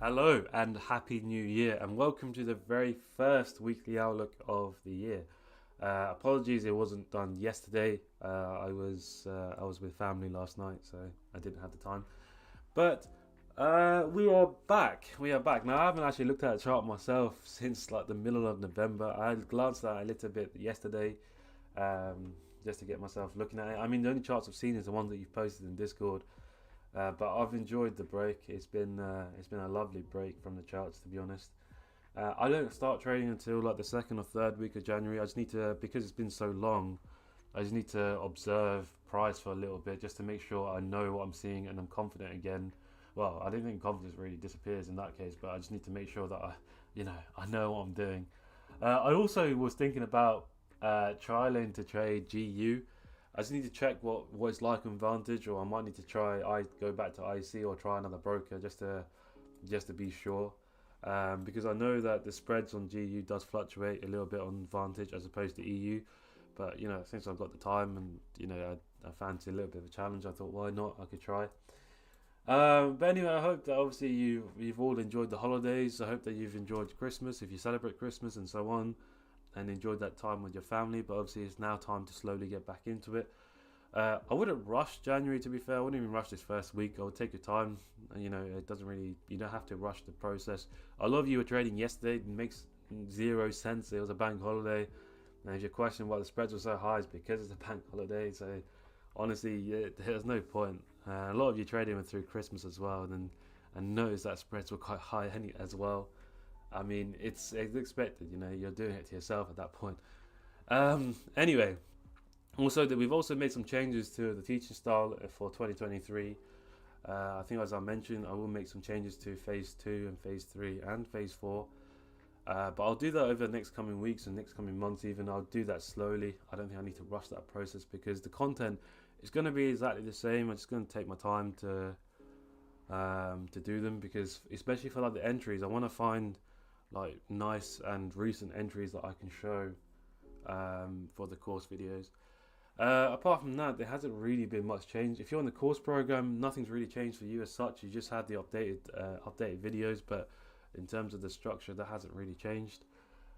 Hello and happy new year, and welcome to the very first weekly outlook of the year. Apologies, it wasn't done yesterday. I was with family last night, so I didn't have the time. But we are back. We are back now. I haven't actually looked at a chart myself since like the middle of November. I glanced at it a little bit yesterday, just to get myself looking at it. I mean, the only charts I've seen is the ones that you've posted in Discord. But I've enjoyed the break. It's been a lovely break from the charts, to be honest. I don't start trading until like the second or third week of January. I just need to, because it's been so long. I just need to observe price for a little bit just to make sure I know what I'm seeing and I'm confident again. Well, I don't think confidence really disappears in that case, but I just need to make sure that I know what I'm doing. I also was thinking about trialing to trade GU. I just need to check what it's like on Vantage, or I might need to I go back to IC or try another broker just to be sure. Because I know that the spreads on GU does fluctuate a little bit on Vantage as opposed to EU. But since I've got the time and I fancy a little bit of a challenge, I thought why not? I could try. But anyway, I hope that obviously you've all enjoyed the holidays. I hope that you've enjoyed Christmas if you celebrate Christmas and so on, and enjoyed that time with your family. But obviously, it's now time to slowly get back into it. I wouldn't rush January, to be fair. I wouldn't even rush this first week. I would take your time. It doesn't really, you don't have to rush the process. A lot of you were trading yesterday. It makes zero sense. It was a bank holiday. And if you're questioning why the spreads were so high, it's because it's a bank holiday. So honestly, there's no point. A lot of you trading went through Christmas as well, and noticed that spreads were quite high as well. I mean, it's expected. You're doing it to yourself at that point. Anyway, also that we've also made some changes to the teaching style for 2023. I think, as I mentioned, I will make some changes to phase 2 and phase 3 and phase 4. But I'll do that over the next coming weeks and next coming months even. I'll do that slowly. I don't think I need to rush that process because the content is going to be exactly the same. I'm just going to take my time to do them, because especially for like the entries, I want to find like nice and recent entries that I can show for the course videos. Apart from that, there hasn't really been much change. If you're on the course program, nothing's really changed for you as such. You just had the updated videos, but in terms of the structure, that hasn't really changed.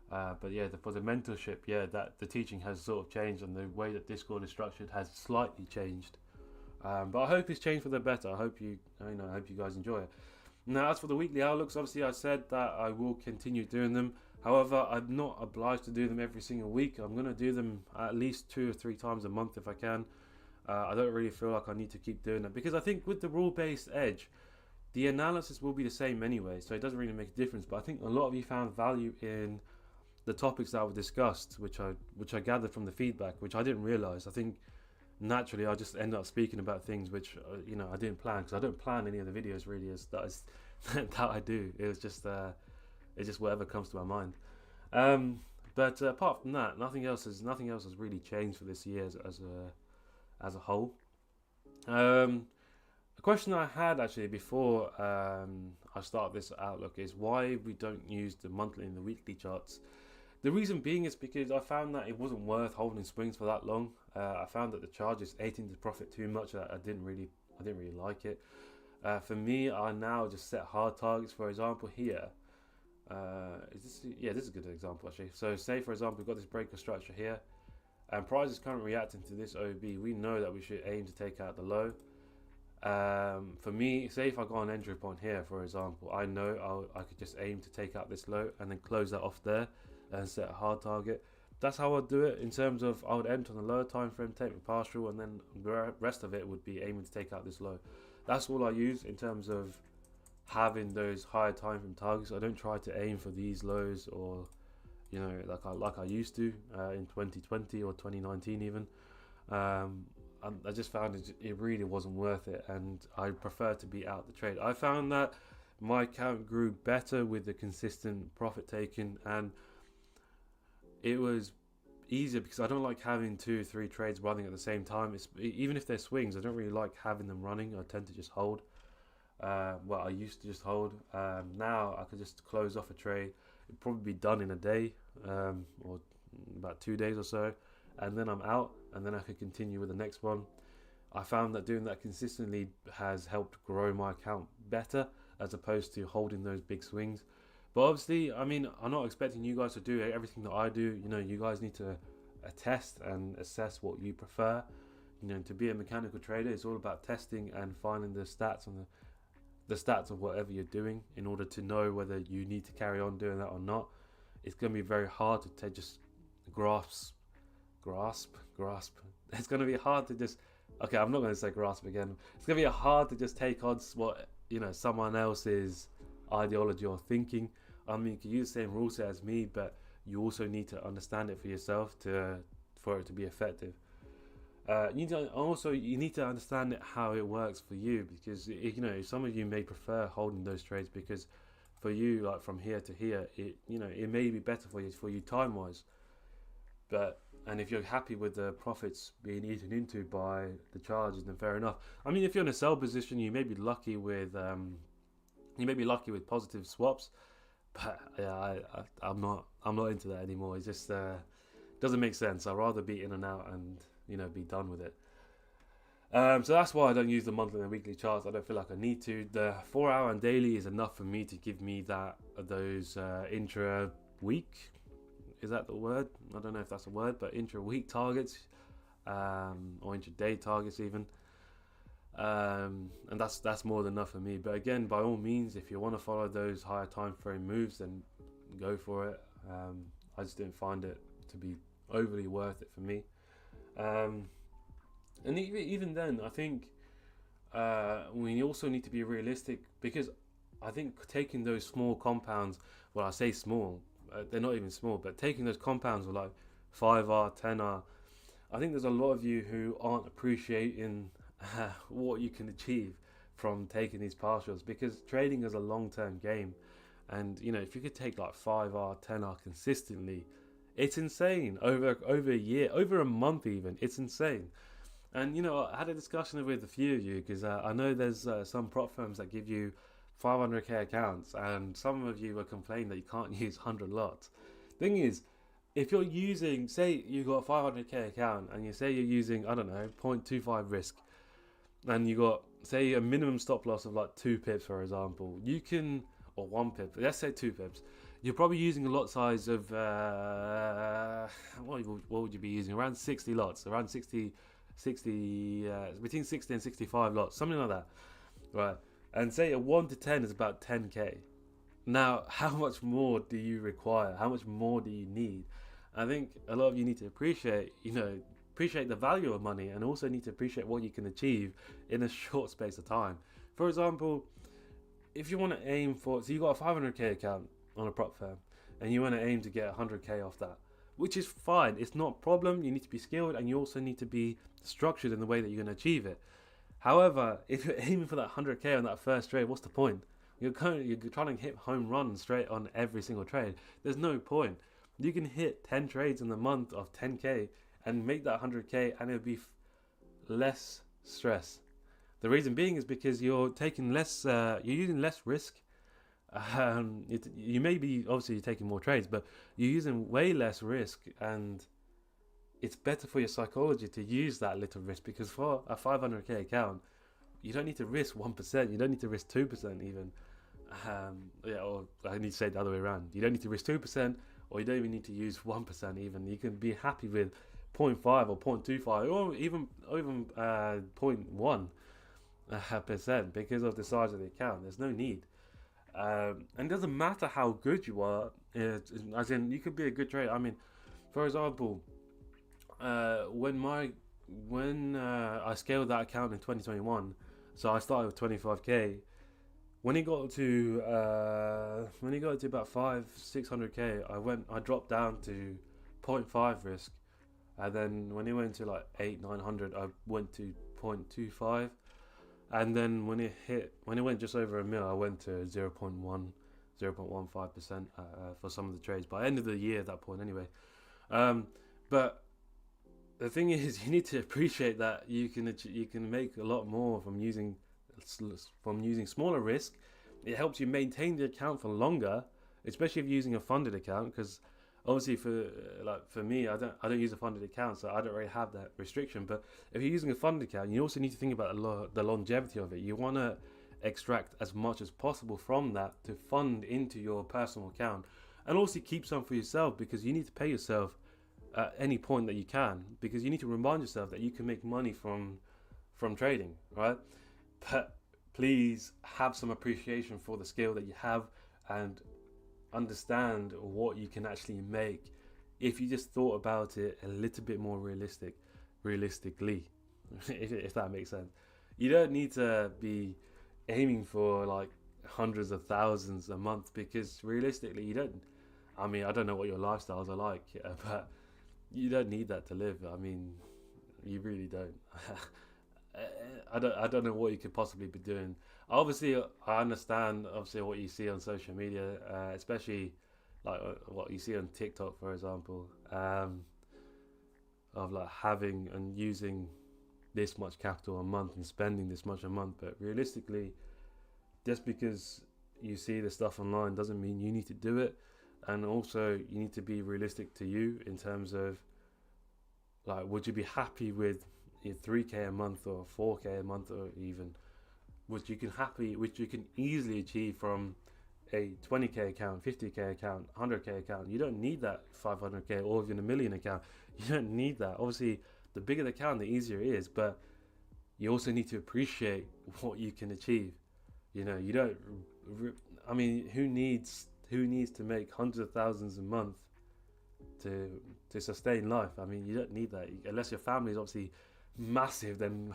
But yeah, for the mentorship, yeah, that the teaching has sort of changed, and the way that Discord is structured has slightly changed. But I hope it's changed for the better. I hope you guys enjoy it. Now, as for the weekly outlooks, obviously I said that I will continue doing them. However, I'm not obliged to do them every single week. I'm going to do them at least 2 or 3 times a month if I can. I don't really feel like I need to keep doing that, because I think with the rule-based edge, the analysis will be the same anyway, so it doesn't really make a difference. But I think a lot of you found value in the topics that were discussed, which I gathered from the feedback, which I didn't realize. I think naturally I just end up speaking about things which I didn't plan, because I don't plan any of the videos really as that I do. It was just it's just whatever comes to my mind. But apart from that, nothing else has really changed for this year as a whole. A question I had actually before I start this outlook is why we don't use the monthly and the weekly charts. The reason being is because I found that it wasn't worth holding swings for that long. I found that the charges ate into profit too much. I didn't really like it. For me, I now just set hard targets. For example, here, this is a good example actually. So say for example we've got this breaker structure here, and price is currently reacting to this OB. We know that we should aim to take out the low. For me, say if I got an entry point here, for example, I know I could just aim to take out this low and then close that off there and set a hard target. That's how I'd do it. In terms of, I would enter on the lower time frame, take my partial, and then the rest of it would be aiming to take out this low. That's all I use in terms of having those higher time frame targets. I don't try to aim for these lows, or like I used to in 2020 or 2019 even. I just found it really wasn't worth it, and I prefer to be out the trade. I found that my account grew better with the consistent profit taking, and it was easier because I don't like having 2 or 3 trades running at the same time. Even if they're swings, I don't really like having them running. I tend to just hold. I used to just hold. Now I could just close off a trade. It'd probably be done in a day, or about 2 days or so, and then I'm out, and then I could continue with the next one. I found that doing that consistently has helped grow my account better. as opposed to holding those big swings. But obviously, I mean, I'm not expecting you guys to do everything that I do. You know, you guys need to test and assess what you prefer. You know, to be a mechanical trader, it's all about testing and finding the stats and the stats of whatever you're doing in order to know whether you need to carry on doing that or not. It's going to be very hard to just grasp. It's going to be hard to just. Okay, I'm not going to say grasp again. It's going to be hard to just take on what someone else's ideology or thinking. I mean, you can use the same rule set as me, but you also need to understand it for yourself for it to be effective. You need to understand how it works for you, because some of you may prefer holding those trades because for you, like from here to here, it may be better for you time wise. And if you're happy with the profits being eaten into by the charges, then fair enough. I mean, if you're in a sell position, you may be lucky with positive swaps, but yeah, I'm not into that anymore. It just doesn't make sense. I'd rather be in and out and be done with it. So that's why I don't use the monthly and weekly charts. I don't feel like I need to. The 4 hour and daily is enough for me to give me those intra week. Is that the word? I don't know if that's a word, but intra-week targets, or intra-day targets even. And that's more than enough for me. But again, by all means, if you want to follow those higher time frame moves, then go for it. I just didn't find it to be overly worth it for me. And even then, I think we also need to be realistic, because I think taking those small compounds, well, I say small, they're not even small, but taking those compounds of like 5R, 10R, I think there's a lot of you who aren't appreciating what you can achieve from taking these partials, because trading is a long-term game. And if you could take like 5R, 10R consistently, it's insane. Over a year, over a month even, it's insane. And I had a discussion with a few of you, because I know there's some prop firms that give you 500k accounts, and some of you were complaining that you can't use 100 lots. Thing is, if you're using, say you got a 500k account and you say you're using, I don't know, 0.25 risk, and you got, say, a minimum stop loss of like 2 pips, for example, you can, or 1 pip, let's say 2 pips, you're probably using a lot size of what would you be using? Around 60 lots, around 60 between 60 and 65 lots, something like that, right? And say a 1 to 10 is about 10k. Now, how much more do you require? How much more do you need? I think a lot of you need to appreciate the value of money, and also need to appreciate what you can achieve in a short space of time. For example, if you want to aim for, so you got a 500k account on a prop firm, and you want to aim to get 100k off that, which is fine. It's not a problem. You need to be skilled, and you also need to be structured in the way that you're going to achieve it. However, if you're aiming for that 100k on that first trade, what's the point? You're trying to hit home runs straight on every single trade. There's no point. You can hit 10 trades in the month of 10k and make that 100k, and it'll be less stress. The reason being is because you're taking less, you're using less risk. You may be, obviously you're taking more trades, but you're using way less risk, and it's better for your psychology to use that little risk, because for a 500k account, you don't need to risk 1%, you don't need to risk 2% even. Or I need to say it the other way around. You don't need to risk 2%, or you don't even need to use 1% even. You can be happy with 0.5 or 0.25 or even 0.1% because of the size of the account. There's no need. And it doesn't matter how good you are, as in you could be a good trader. I mean, for example, when I scaled that account in 2021, so I started with 25k. When he got to about 500-600k, I dropped down to 0.5 risk, and then when it went to like 800-900, I went to 0.25, and then when it went just over a mil, I went to 0.15% for some of the trades by end of the year at that point anyway. But the thing is, you need to appreciate that you can make a lot more from using smaller risk. It helps you maintain the account for longer, especially if you're using a funded account, because obviously for me, I don't use a funded account, so I don't really have that restriction. But if you're using a funded account, you also need to think about the longevity of it. You want to extract as much as possible from that to fund into your personal account, and also keep some for yourself, because you need to pay yourself at any point that you can, because you need to remind yourself that you can make money from trading, right? But please have some appreciation for the skill that you have, and understand what you can actually make if you just thought about it a little bit more realistically, if that makes sense. You don't need to be aiming for like hundreds of thousands a month, because realistically you don't. I mean, I don't know what your lifestyles are like, but you don't need that to live. I mean, you really don't. I don't know what you could possibly be doing. Obviously, I understand obviously what you see on social media, especially like what you see on TikTok, for example, of like having and using this much capital a month and spending this much a month. But realistically, just because you see the stuff online doesn't mean you need to do it. And also, you need to be realistic to you in terms of like, would you be happy with your 3k a month or 4k a month, or even which you can easily achieve from a 20k account, 50k account, 100k account. You don't need that 500k or even a million account. You don't need that. Obviously, the bigger the account, the easier it is, but you also need to appreciate what you can achieve. You don't. I mean, who needs to make hundreds of thousands a month to sustain life? I mean, you don't need that unless your family is obviously massive. Then,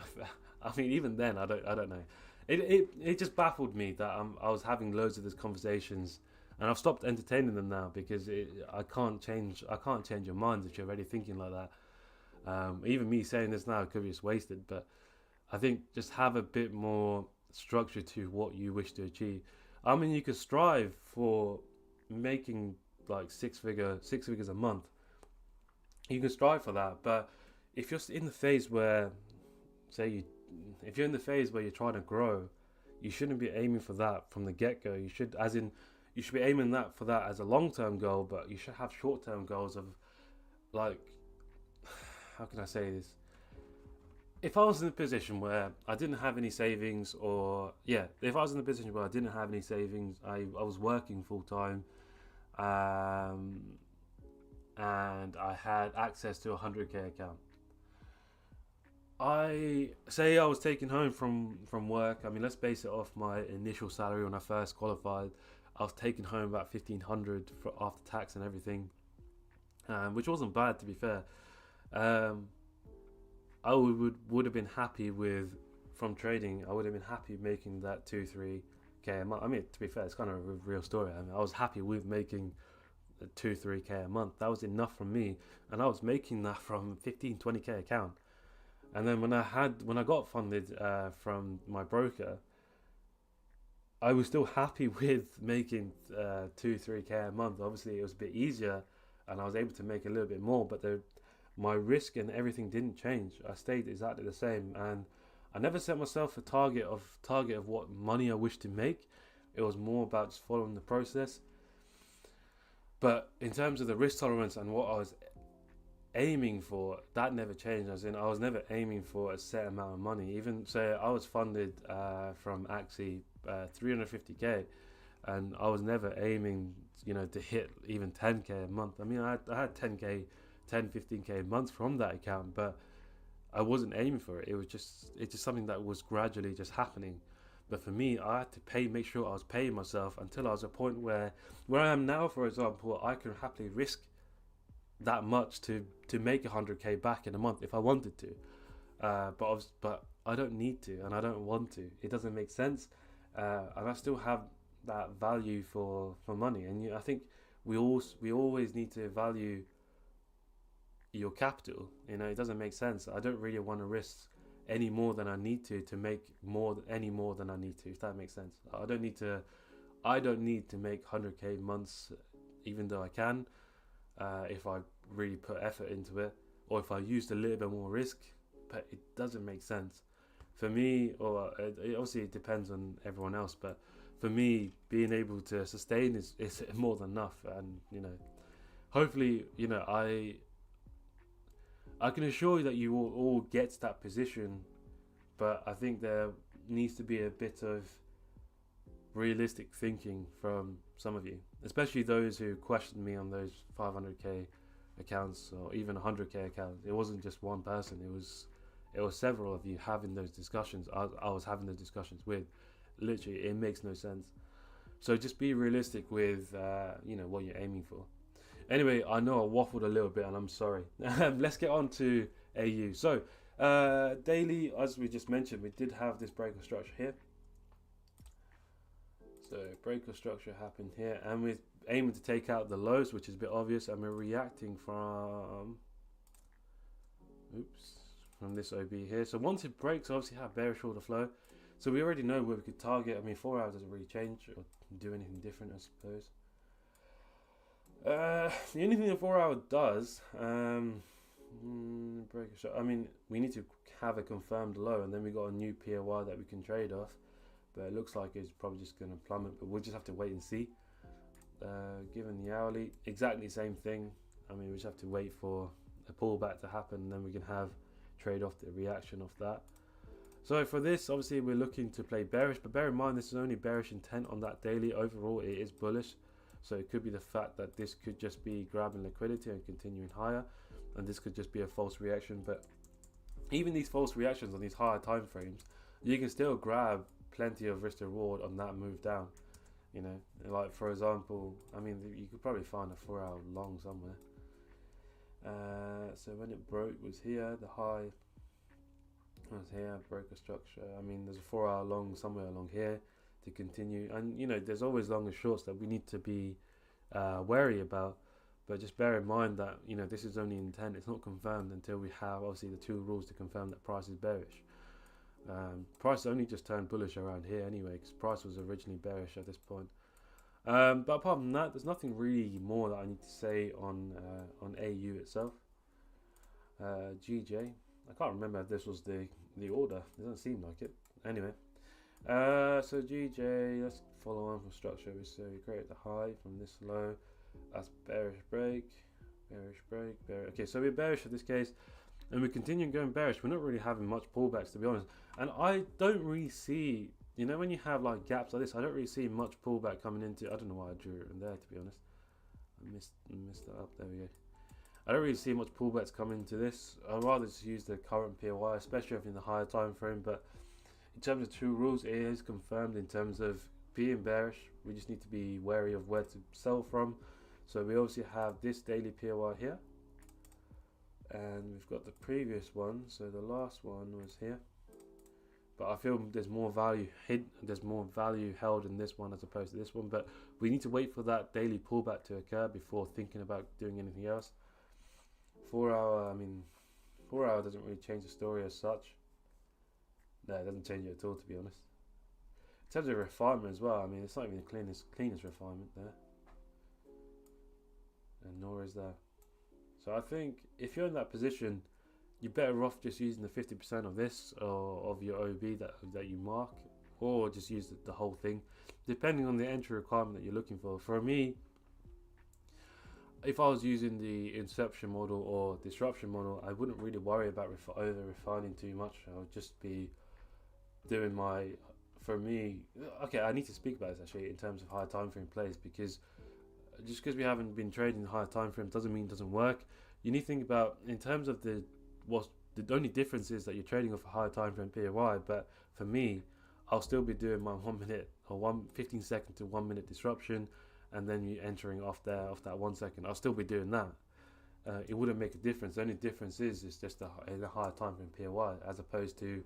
I mean, even then, I don't know. It just baffled me that I was having loads of these conversations, and I've stopped entertaining them now, because I can't change your minds if you're already thinking like that. Even me saying this now could be just wasted, but I think just have a bit more structure to what you wish to achieve. I mean, you could strive for making like six figures a month. You can strive for that, but if you're in the phase where, if you're in the phase where you're trying to grow, you shouldn't be aiming for that from the get-go. You should be aiming for that as a long-term goal, but you should have short-term goals of, like, how can I say this? If I was in a position where I didn't have any savings, if I was in a position where I didn't have any savings, I was working full-time, and I had access to a 100k account. I was taking home from work. I mean, let's base it off my initial salary when I first qualified. I was taking home about 1,500 for after tax and everything, which wasn't bad, to be fair. I would have been happy from trading. I would have been happy making that 2-3k a month. I mean, to be fair, it's kind of a real story. I mean, I was happy with making 2-3k a month. That was enough for me, and I was making that from 15-20k account. And then when I got funded from my broker, I was still happy with making 2-3k a month. Obviously, it was a bit easier, and I was able to make a little bit more. But my risk and everything didn't change. I stayed exactly the same, and I never set myself a target of what money I wished to make. It was more about just following the process. But in terms of the risk tolerance and what I was aiming for, that never changed. I was never aiming for a set amount of money. Even say I was funded from Axie 350k, and I was never aiming to hit even 10k a month. I mean, I had 10k 10-15k a month from that account, but I wasn't aiming for it. It's just something that was gradually just happening. But for me, I had to make sure I was paying myself until I was at a point where I am now, for example, I can happily risk that much to make 100k back in a month if I wanted to, but I don't need to, and I don't want to. It doesn't make sense, and I still have that value for money. And I think we always need to value your capital. It doesn't make sense. I don't really want to risk any more than I need to make any more than I need to, if that makes sense. I don't need to make 100k months, even though I can, if I really put effort into it, or if I used a little bit more risk. But it doesn't make sense for me, or obviously it depends on everyone else, but for me, being able to sustain is more than enough. And hopefully, I can assure you that you will all get to that position, but I think there needs to be a bit of realistic thinking from some of you, especially those who questioned me on those 500k accounts or even 100k accounts. It wasn't just one person. It was several of you having those discussions. I was having those discussions with. Literally, it makes no sense. So just be realistic with what you're aiming for. Anyway, I know I waffled a little bit, and I'm sorry. Let's get on to AU. So daily, as we just mentioned, we did have this breaker structure here. So breaker structure happened here, and we're aiming to take out the lows, which is a bit obvious, and we're reacting from this OB here. So once it breaks, obviously have bearish order flow. So we already know where we could target. I mean, 4 hours doesn't really change or do anything different, I suppose. The only thing the 4 hour does, breaker structure. I mean, we need to have a confirmed low, and then we got a new POI that we can trade off. But it looks like it's probably just going to plummet, but we'll just have to wait and see. Given the hourly, exactly the same thing. I mean, we just have to wait for a pullback to happen, and then we can have trade off the reaction of that. So for this, obviously we're looking to play bearish, but bear in mind this is only bearish intent on that daily. Overall, it is bullish. So it could be the fact that this could just be grabbing liquidity and continuing higher, and this could just be a false reaction. But even these false reactions on these higher time frames, you can still grab plenty of risk to reward on that move down. You know, like for example, I mean, you could probably find a 4 hour long somewhere. So when it broke was here, the high was here, broker structure. I mean, there's a 4 hour long somewhere along here to continue, and you know, there's always long and shorts that we need to be wary about. But just bear in mind that, you know, this is only intent. It's not confirmed until we have obviously the two rules to confirm that price is bearish. Price only just turned bullish around here anyway, because price was originally bearish at this point. But apart from that, there's nothing really more that I need to say on AU itself. GJ, I can't remember if this was the order. It doesn't seem like it. Anyway, so GJ, let's follow on from structure. So we create the high from this low. That's bearish break, bearish break, bearish. Okay, so we're bearish in this case, and we continue going bearish. We're not really having much pullbacks, to be honest. And I don't really see, you know, when you have like gaps like this, I don't really see much pullback coming into. I don't know why I drew it in there, to be honest. I missed that up. There we go. I don't really see much pullbacks coming into this. I'd rather just use the current POI, especially if in the higher time frame. But in terms of two rules, it is confirmed in terms of being bearish. We just need to be wary of where to sell from. So we obviously have this daily POI here, and we've got the previous one. So the last one was here, but I feel there's more value held in this one as opposed to this one. But we need to wait for that daily pullback to occur before thinking about doing anything else. 4 hour, I mean, 4 hour doesn't really change the story as such. No, it doesn't change it at all, to be honest. In terms of refinement as well, I mean, it's not even the cleanest refinement there, and nor is that. So I think if you're in that position, you're better off just using the 50% of this or of your OB that you mark, or just use the whole thing, depending on the entry requirement that you're looking for. For me, if I was using the inception model or disruption model, I wouldn't really worry about over refining too much. I would just be doing my, for me, okay, I need to speak about this actually in terms of higher time frame plays, because just because we haven't been trading higher time frame doesn't mean it doesn't work. You need to think about in terms of the only difference is that you're trading off a higher time frame POI. But for me, I'll still be doing my 1 minute or 15 second to 1 minute disruption, and then you entering off that 1 second. I'll still be doing that. It wouldn't make a difference. The only difference is just a higher time frame POI as opposed to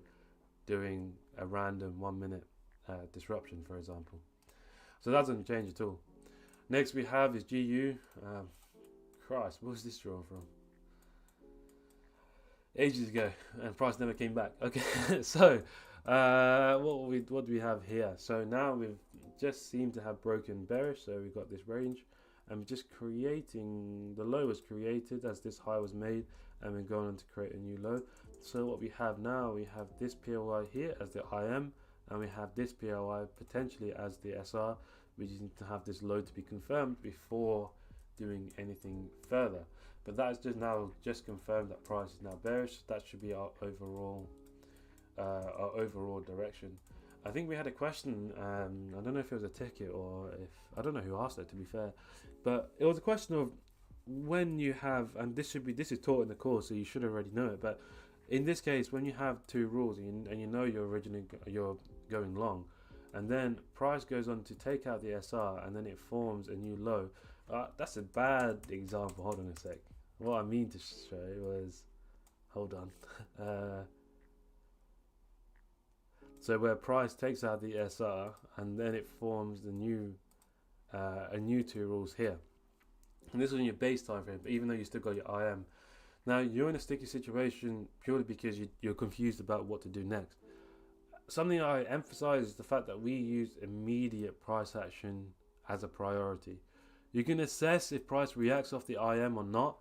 doing a random 1 minute disruption, for example. So that doesn't change at all. Next we have is GU. Christ, where's this drawn from? Ages ago, and price never came back. Okay, so what do we have here? So now we've just seemed to have broken bearish, so we've got this range, and we're just creating, the low was created as this high was made, and we're going on to create a new low. So what we have now, we have this POI here as the IM, and we have this POI potentially as the SR. We just need to have this low to be confirmed before doing anything further. But that is just confirmed that price is now bearish. That should be our overall direction. I think we had a question. I don't know if it was a ticket or if I don't know who asked it. To be fair, but it was a question of when you have, and this is taught in the course, so you should already know it. But in this case, when you have two rules and you know you're going long, and then price goes on to take out the SR, and then it forms a new low. That's a bad example. Hold on a sec. What I mean to show was, hold on. So where price takes out the SR and then it forms the new a new two rules here. And this is on your base time frame, but even though you still got your IM. Now you're in a sticky situation purely because you're confused about what to do next. Something I emphasize is the fact that we use immediate price action as a priority. You can assess if price reacts off the IM or not,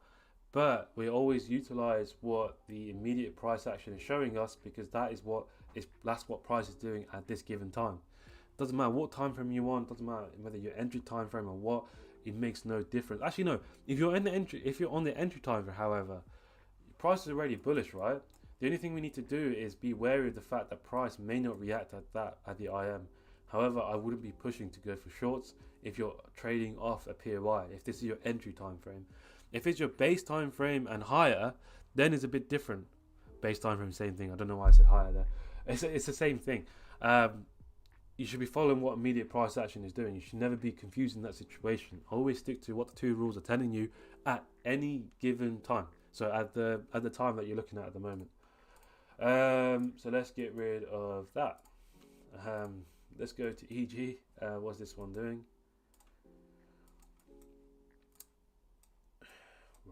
but we always utilize what the immediate price action is showing us because that's what price is doing at this given time. Doesn't matter what time frame you want, doesn't matter whether your entry time frame or what, it makes no difference. Actually no, if you're on the entry time frame, however, price is already bullish, right? The only thing we need to do is be wary of the fact that price may not react at the IM. However, I wouldn't be pushing to go for shorts if you're trading off a POI, if this is your entry time frame. If it's your base time frame and higher, then it's a bit different. Base time frame, same thing. I don't know why I said higher there. It's the same thing. You should be following what immediate price action is doing. You should never be confused in that situation. Always stick to what the two rules are telling you at any given time. So at the time that you're looking at the moment. So let's get rid of that. Let's go to EG. What's this one doing?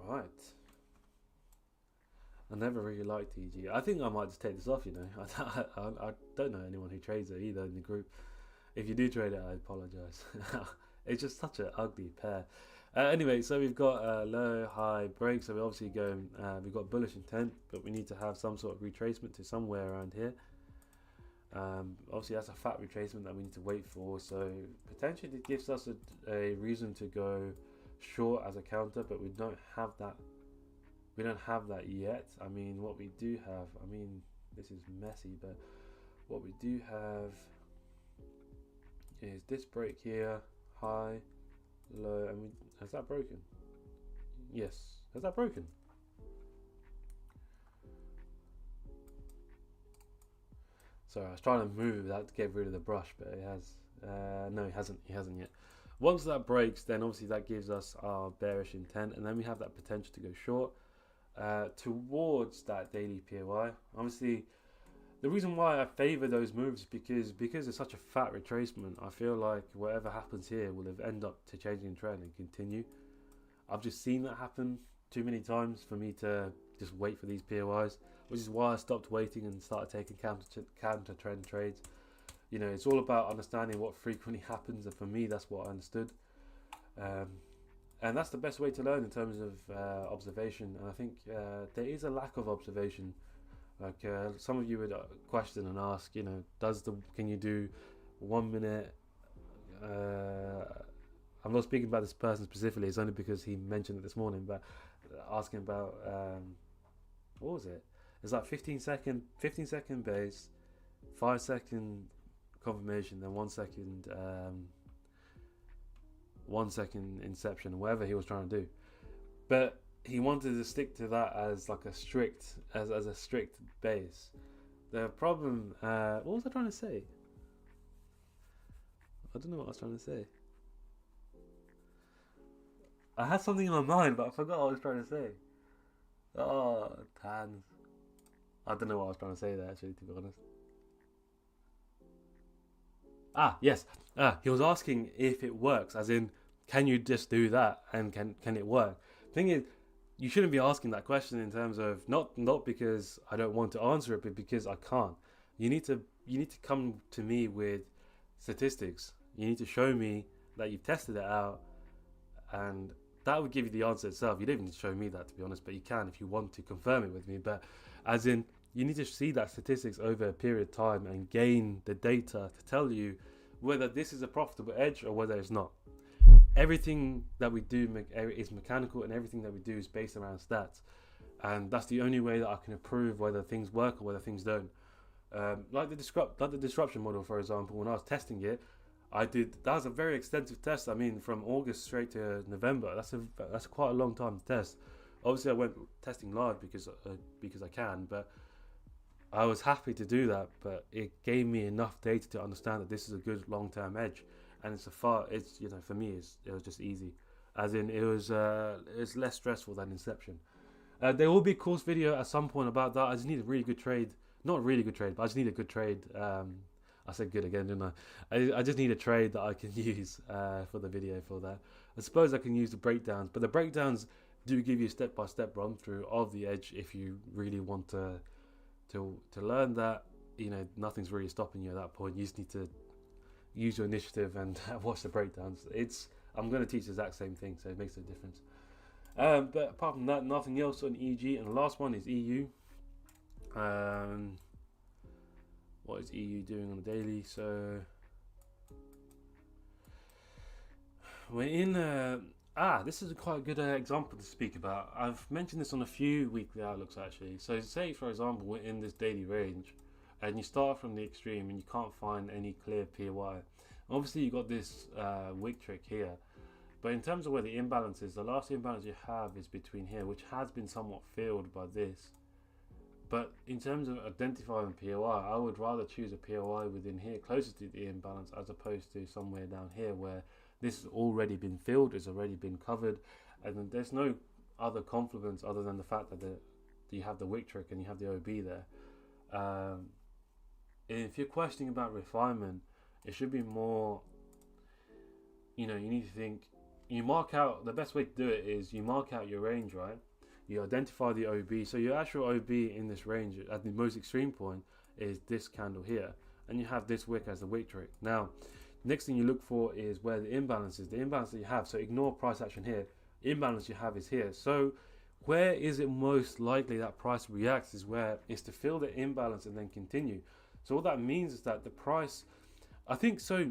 Right. I never really liked EG. I think I might just take this off, I don't know anyone who trades it either in the group. If you do trade it, I apologise. It's just such an ugly pair. Anyway, so we've got low, high break. So we're obviously going, we've got bullish intent, but we need to have some sort of retracement to somewhere around here. Obviously, that's a fat retracement that we need to wait for. So potentially it gives us a reason to go short as a counter, but we don't have that. We don't have that yet. I mean, what we do have, I mean, this is messy, but what we do have is this break here, high, low, and has that broken? Yes, has that broken? Sorry, I was trying to move that to get rid of the brush, but it has. No, it hasn't. It hasn't yet. Once that breaks, then obviously that gives us our bearish intent, and then we have that potential to go short towards that daily POI. Obviously, the reason why I favour those moves is because it's such a fat retracement. I feel like whatever happens here will end up to changing trend and continue. I've just seen that happen too many times for me to just wait for these POIs, which is why I stopped waiting and started taking counter trend trades. It's all about understanding what frequently happens, and for me, that's what I understood. And that's the best way to learn in terms of observation. And I think there is a lack of observation. Like some of you would question and ask, can you do 1 minute? I'm not speaking about this person specifically. It's only because he mentioned it this morning. But asking about what was it? It's like 15 second base, 5 second confirmation, then 1 second. 1 second inception, whatever he was trying to do, but he wanted to stick to that as like a strict base. The problem, what was I trying to say? I don't know what I was trying to say. I had something in my mind, but I forgot what I was trying to say. Oh, tans. I don't know what I was trying to say there, actually, to be honest. Yes. He was asking if it works, as in, can you just do that and can it work? Thing is, you shouldn't be asking that question in terms of not because I don't want to answer it, but because I can't. You need to come to me with statistics. You need to show me that you've tested it out, and that would give you the answer itself. You don't even need to show me that, to be honest, but you can if you want to confirm it with me. But as in, you need to see that statistics over a period of time and gain the data to tell you whether this is a profitable edge or whether it's not. Everything that we do is mechanical, and everything that we do is based around stats. And that's the only way that I can approve whether things work or whether things don't. Like the disruption model, for example. When I was testing it, that was a very extensive test. I mean, from August straight to November. That's quite a long time to test. Obviously, I went testing live because I can, but I was happy to do that. But it gave me enough data to understand that this is a good long term edge, and it's for me it was just easy, as in it's less stressful than Inception. There will be a course video at some point about that. I just need a really good trade. Not really good trade, but I just need a good trade. I said good again, didn't I? I just need a trade that I can use for the video for that. I suppose I can use the breakdowns, but the breakdowns do give you a step-by-step run through of the edge if you really want to learn that. Nothing's really stopping you at that point. You just need to use your initiative and watch the breakdowns. I'm going to teach the exact same thing, so it makes no difference. But apart from that, nothing else on EG. And the last one is EU. What is EU doing on the daily? So we're in. This is a quite good example to speak about. I've mentioned this on a few weekly outlooks actually. So say, for example, we're in this daily range, and you start from the extreme, and you can't find any clear POI. Obviously, you got this wick trick here. But in terms of where the imbalance is, the last imbalance you have is between here, which has been somewhat filled by this. But in terms of identifying POI, I would rather choose a POI within here, closer to the imbalance, as opposed to somewhere down here where this has already been filled, it's already been covered, and there's no other confluence other than the fact that you have the wick trick and you have the OB there. If you're questioning about refinement, it should be more, you need to think. You mark out, the best way to do it is you mark out your range, right? You identify the OB. So your actual OB in this range at the most extreme point is this candle here. And you have this wick as the wick trick. Now, next thing you look for is where the imbalance is. The imbalance that you have. So ignore price action here. Imbalance you have is here. So where is it most likely that price reacts is where it's to fill the imbalance and then continue. So what that means is that the price, I think so.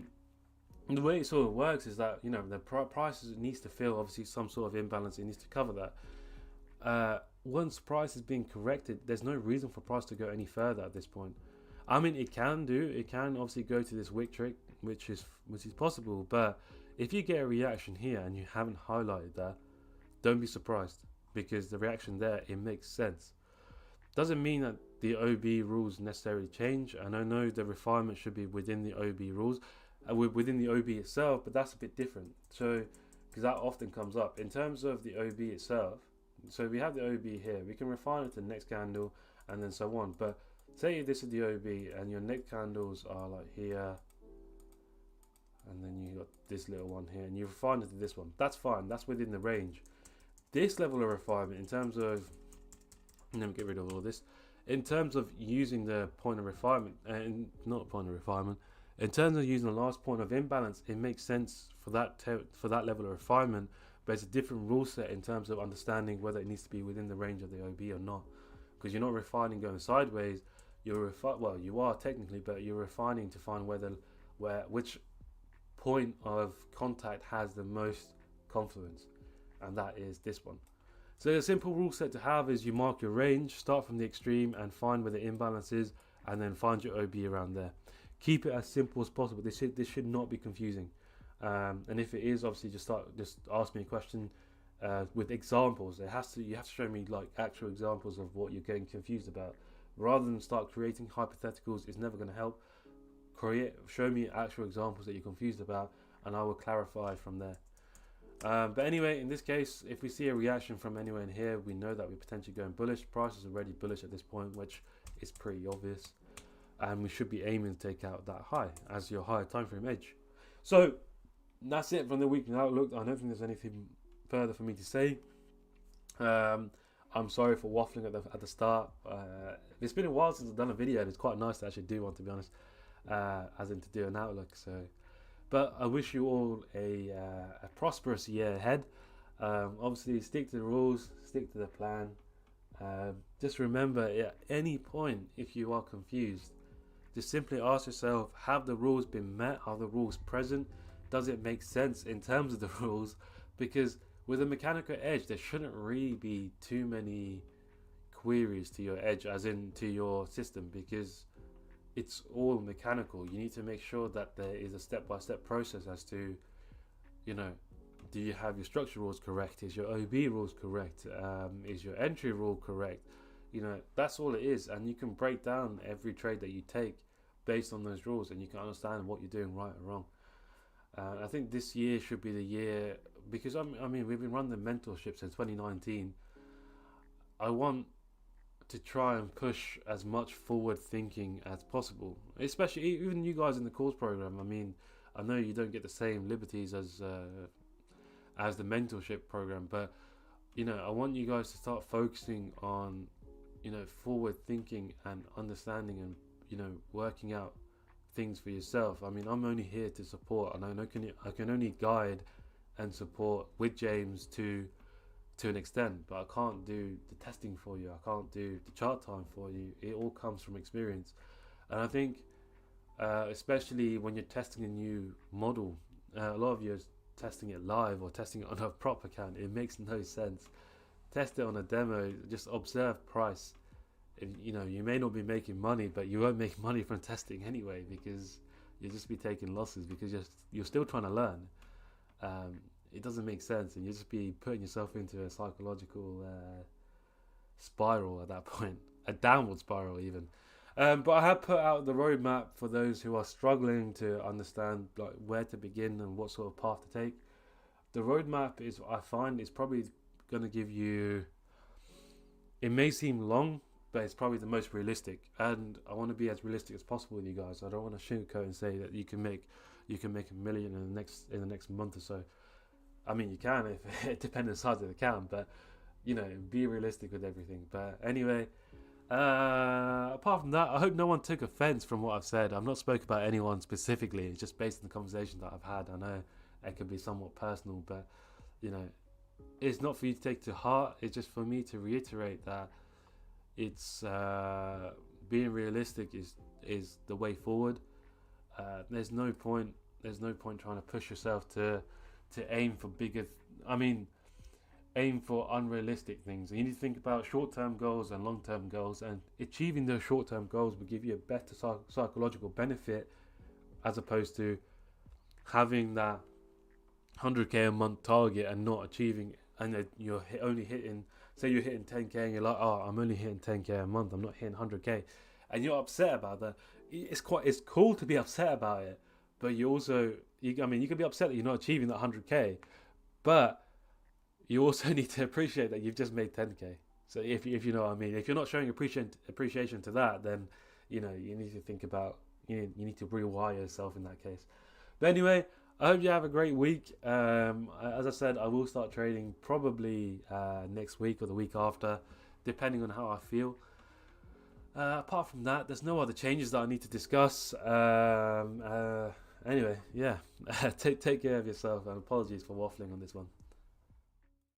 The way it sort of works is that the price needs to fill obviously some sort of imbalance. It needs to cover that. Once price is being corrected, there's no reason for price to go any further at this point. I mean, it can obviously go to this wick trick, which is possible. But if you get a reaction here and you haven't highlighted that, don't be surprised, because the reaction there, it makes sense. Doesn't mean that the OB rules necessarily change, and I know the refinement should be within the OB rules. Within the OB itself, but that's a bit different. So, because that often comes up in terms of the OB itself. So we have the OB here. We can refine it to the next candle, and then so on. But say this is the OB, and your next candles are like here, and then you got this little one here, and you refine it to this one. That's fine. That's within the range. This level of refinement, in terms of, let me get rid of all this. In terms of using the point of refinement, and not point of refinement. In terms of using the last point of imbalance, it makes sense for that level of refinement, but it's a different rule set in terms of understanding whether it needs to be within the range of the OB or not. Because you're not refining going sideways, you are technically, but you're refining to find which point of contact has the most confluence, and that is this one. So a simple rule set to have is you mark your range, start from the extreme and find where the imbalance is, and then find your OB around there. Keep it as simple as possible. This should not be confusing. And if it is, obviously just ask me a question with examples. You have to show me like actual examples of what you're getting confused about, rather than start creating hypotheticals. It's never going to help. Show me actual examples that you're confused about, and I will clarify from there. But anyway, in this case, if we see a reaction from anywhere in here, we know that we're potentially going bullish. Price is already bullish at this point, which is pretty obvious. And we should be aiming to take out that high as your higher time frame edge. So that's it from the weekly outlook. I don't think there's anything further for me to say. I'm sorry for waffling at the start. It's been a while since I've done a video, and it's quite nice to actually do one, to be honest, as in to do an outlook. But I wish you all a prosperous year ahead. Obviously, stick to the rules, stick to the plan. Just remember, at any point, if you are confused, just simply ask yourself, have the rules been met? Are the rules present? Does it make sense in terms of the rules? Because with a mechanical edge, there shouldn't really be too many queries to your edge, as in to your system, because it's all mechanical. You need to make sure that there is a step-by-step process as to, you know, do you have your structure rules correct? Is your OB rules correct? Is your entry rule correct? You know, that's all it is. And you can break down every trade that you take based on those rules, and you can understand what you're doing right or wrong. I think this year should be the year, because I mean we've been running the mentorship since 2019. I want to try and push as much forward thinking as possible, especially even you guys in the course program. I mean, I know you don't get the same liberties as the mentorship program, but you know, I want you guys to start focusing on, you know, forward thinking and understanding, and you know, working out things for yourself. I mean, I'm only here to support, and I can only guide and support with James to an extent, but I can't do the testing for you. I can't do the chart time for you. It all comes from experience, and I think, especially when you're testing a new model, a lot of you are testing it live or testing it on a prop account. It makes no sense. Test it on a demo. Just observe price. You know, you may not be making money, but you won't make money from testing anyway, because you'll just be taking losses because you're still trying to learn. It doesn't make sense, and you'll just be putting yourself into a psychological spiral at that point, a downward spiral even. But I have put out the roadmap for those who are struggling to understand like where to begin and what sort of path to take. The roadmap is, I find, is probably going to give you. It may seem long, but it's probably the most realistic, and I want to be as realistic as possible with you guys. I don't want to sugarcoat and say that you can make $1 million in the next month or so. I mean, you can, if it depends on the size of the account, but you know, be realistic with everything. But anyway, apart from that, I hope no one took offense from what I've said. I've not spoke about anyone specifically. It's just based on the conversation that I've had. I know it could be somewhat personal, but you know, it's not for you to take to heart. It's just for me to reiterate that it's being realistic is the way forward. There's no point trying to push yourself to aim for bigger. Aim for unrealistic things. And you need to think about short-term goals and long-term goals, and achieving those short-term goals will give you a better psychological benefit, as opposed to having that 100k a month target and not achieving it, and you're only hitting. Say you're hitting 10k and you're like, oh, I'm only hitting 10k a month, I'm not hitting 100k, and you're upset about that. It's cool to be upset about it, but you can be upset that you're not achieving that 100k, but you also need to appreciate that you've just made 10k. So if you know what I mean, if you're not showing appreciation to that, then you know you need to think about, you need to rewire yourself in that case. But anyway, I hope you have a great week. As I said, I will start trading probably next week or the week after, depending on how I feel. Apart from that, there's no other changes that I need to discuss. Anyway, yeah, take care of yourself, and apologies for waffling on this one.